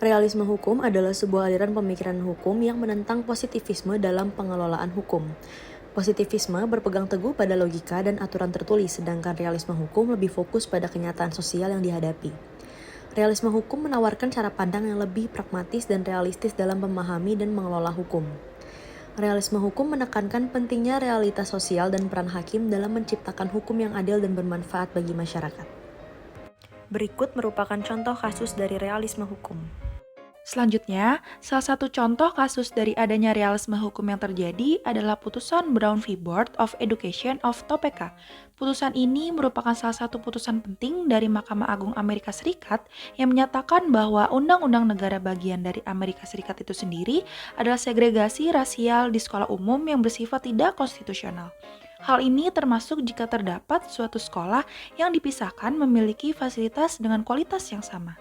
Realisme hukum adalah sebuah aliran pemikiran hukum yang menentang positivisme dalam pengelolaan hukum. Positivisme berpegang teguh pada logika dan aturan tertulis, sedangkan realisme hukum lebih fokus pada kenyataan sosial yang dihadapi. Realisme hukum menawarkan cara pandang yang lebih pragmatis dan realistis dalam memahami dan mengelola hukum. Realisme hukum menekankan pentingnya realitas sosial dan peran hakim dalam menciptakan hukum yang adil dan bermanfaat bagi masyarakat. Berikut merupakan contoh kasus dari realisme hukum. Selanjutnya, salah satu contoh kasus dari adanya realisme hukum yang terjadi adalah putusan Brown v. Board of Education of Topeka. Putusan ini merupakan salah satu putusan penting dari Mahkamah Agung Amerika Serikat yang menyatakan bahwa undang-undang negara bagian dari Amerika Serikat itu sendiri adalah segregasi rasial di sekolah umum yang bersifat tidak konstitusional. Hal ini termasuk jika terdapat suatu sekolah yang dipisahkan memiliki fasilitas dengan kualitas yang sama.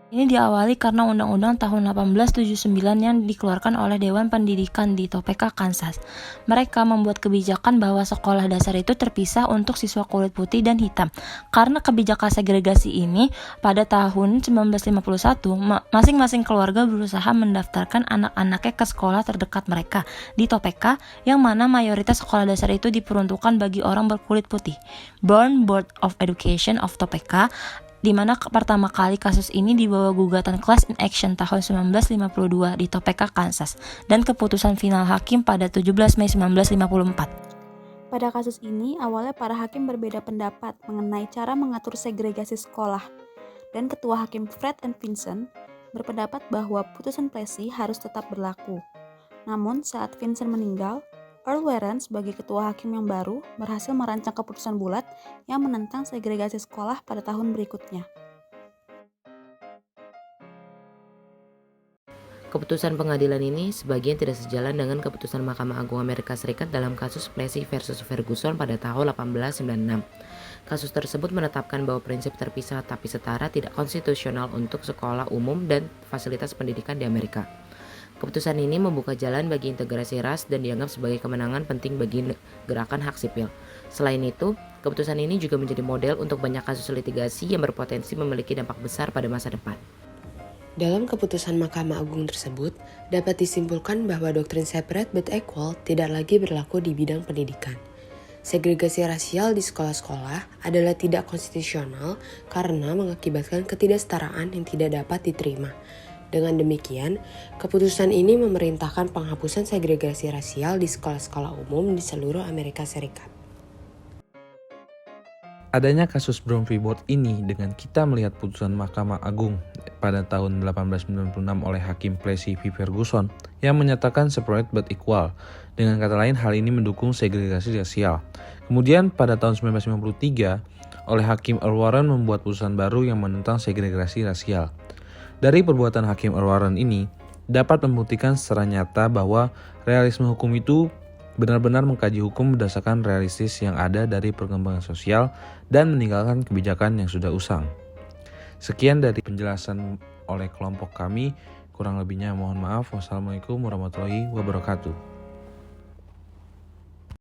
Ini diawali karena Undang-Undang tahun 1879 yang dikeluarkan oleh Dewan Pendidikan di Topeka, Kansas. Mereka membuat kebijakan bahwa sekolah dasar itu terpisah untuk siswa kulit putih dan hitam. Karena kebijakan segregasi ini, pada tahun 1951, masing-masing keluarga berusaha mendaftarkan anak-anaknya ke sekolah terdekat mereka di Topeka, yang mana mayoritas sekolah dasar itu diperuntukkan bagi orang berkulit putih. Brown Board of Education of Topeka, di mana pertama kali kasus ini dibawa gugatan class in action tahun 1952 di Topeka, Kansas, dan keputusan final hakim pada 17 Mei 1954. Pada kasus ini, awalnya para hakim berbeda pendapat mengenai cara mengatur segregasi sekolah, dan Ketua Hakim Fred and Vinson berpendapat bahwa putusan Plessy harus tetap berlaku. Namun, saat Vinson meninggal, Earl Warren sebagai ketua hakim yang baru berhasil merancang keputusan bulat yang menentang segregasi sekolah pada tahun berikutnya. Keputusan pengadilan ini sebagian tidak sejalan dengan keputusan Mahkamah Agung Amerika Serikat dalam kasus Plessy versus Ferguson pada tahun 1896. Kasus tersebut menetapkan bahwa prinsip terpisah tapi setara tidak konstitusional untuk sekolah umum dan fasilitas pendidikan di Amerika. Keputusan ini membuka jalan bagi integrasi ras dan dianggap sebagai kemenangan penting bagi gerakan hak sipil. Selain itu, keputusan ini juga menjadi model untuk banyak kasus litigasi yang berpotensi memiliki dampak besar pada masa depan. Dalam keputusan Mahkamah Agung tersebut, dapat disimpulkan bahwa doktrin separate but equal tidak lagi berlaku di bidang pendidikan. Segregasi rasial di sekolah-sekolah adalah tidak konstitusional karena mengakibatkan ketidaksetaraan yang tidak dapat diterima. Dengan demikian, keputusan ini memerintahkan penghapusan segregasi rasial di sekolah-sekolah umum di seluruh Amerika Serikat. Adanya kasus Brown v. Board ini dengan kita melihat putusan Mahkamah Agung pada tahun 1896 oleh Hakim Plessy v. Ferguson yang menyatakan separate but equal. Dengan kata lain, hal ini mendukung segregasi rasial. Kemudian pada tahun 1953 oleh Hakim Earl Warren membuat putusan baru yang menentang segregasi rasial. Dari perbuatan Hakim Earl Warren ini dapat membuktikan secara nyata bahwa realisme hukum itu benar-benar mengkaji hukum berdasarkan realistis yang ada dari perkembangan sosial dan meninggalkan kebijakan yang sudah usang. Sekian dari penjelasan oleh kelompok kami, kurang lebihnya mohon maaf. Wassalamualaikum warahmatullahi wabarakatuh.